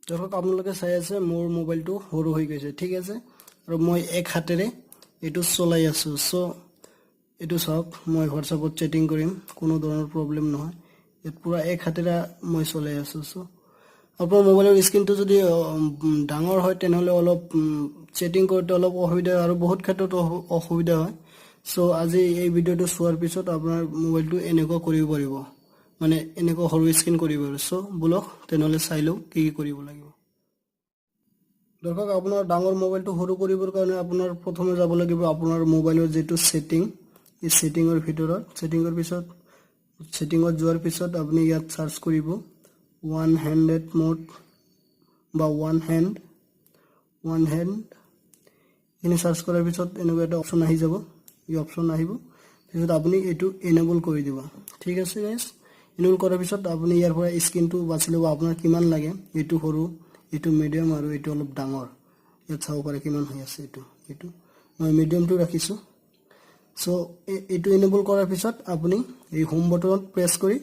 ধৰক আপোনালোকে চাই আছে মোৰ মোবাইলটো সৰু হৈ গৈছে ঠিক আছে আৰু মই এক হাতেৰে এটো চলাই আছো সো এটো সব মই WhatsAppত চ্যাটিং কৰিম কোনো ধৰণৰ প্ৰবলেম নহয় এত পুৰা এক হাতেৰে মই চলাই আছো সো আপোনাৰ মোবাইলৰ স্ক্ৰিনটো যদি ডাঙৰ হয় তেনেহলে অলপ চ্যাটিং কৰোতে অলপ অসুবিধা আৰু বহুত ক্ষেত্ৰত অসুবিধা হয় সো আজি এই ভিডিওটো চোৱাৰ পিছত আপোনাৰ মোবাইলটো এনেকুৱা কৰিব পাৰিব মানে এনেকুৱা সৰু স্ক্ৰিন কৰিব পাৰিব সো বলক তেনেহলে চাই লও কি কৰিব লাগিব দৰকাৰ আপোনাৰ ডাঙৰ মোবাইলটো সৰু কৰিবৰ কাৰণে আপোনাৰ প্ৰথমে যাব লাগিব আপোনাৰ মোবাইলৰ যেটো সেটিং এই সেটিংৰ ভিতৰত সেটিংৰ পিছত সেটিংত যোৱাৰ পিছত আপুনি ইয়াত সাৰ্চ কৰিব ওৱান হ্যান্ডেড মোড বা ওৱান হ্যান্ড এনে সাৰ্চ কৰাৰ পিছত এনেকুৱা এটা অপচন আহি যাব এই অপচন আহিব পিছত আপুনি এটো এনেবল কৰি দিব ঠিক আছে গাইস এনেবল কৰাৰ পিছত আপুনি ইয়াৰ পৰা স্ক্ৰিনটো বাছি লব আপোনাৰ কিমান লাগে এটো সৰু এটো মিডিয়াম আৰু এটো অলপ ডাঙৰ ইয়াত চাব পাৰে কিমান হৈ আছে এটো মই মিডিয়ামটো ৰাখিছো সো এটো এনেবল কৰাৰ পিছত আপুনি এই হোম বটনত প্ৰেছ কৰি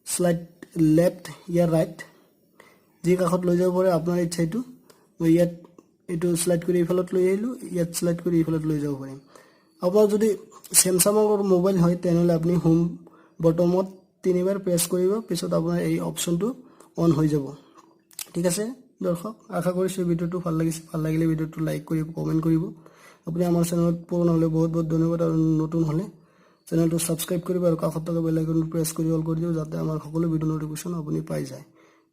স্লাইড লেফট ইয়া ৰাইট যি কাষত লৈ যাব পাৰে আপোনাৰ ইচ্ছাটো মই ইয়াত এটো স্লাইড কৰি ইফালত লৈ আহিলো ইয়াত স্লাইড কৰি ইফালত লৈ যাব পাৰিম আপোনাৰ যদি স্যামসাঙৰ মোবাইল হয় তেনেহলে আপুনি হোম বটনত তিনিবাৰ প্ৰেছ কৰিব পিছত আপোনাৰ এই অপচনটো অন হৈ যাব ঠিক আছে দৰ্শক আশা কৰিছো ভিডিওটো ভাল লাগিলে ভিডিওটো লাইক কৰিব কমেন্ট কৰিব আপুনি আমাৰ চেনেলত পুৰণ হলে বহুত বহুত ধন্যবাদ আৰু নতুন হলে চেনেলটো সাবস্ক্ৰাইব কৰিব আৰু কাষত থকা বেল আইকনটো প্ৰেছ কৰি অল কৰি দিও যাতে আমাৰ সকলো ভিডিও নটিফিকেশন আপুনি পাই যায়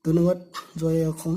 ধন্যবাদ জয় অসম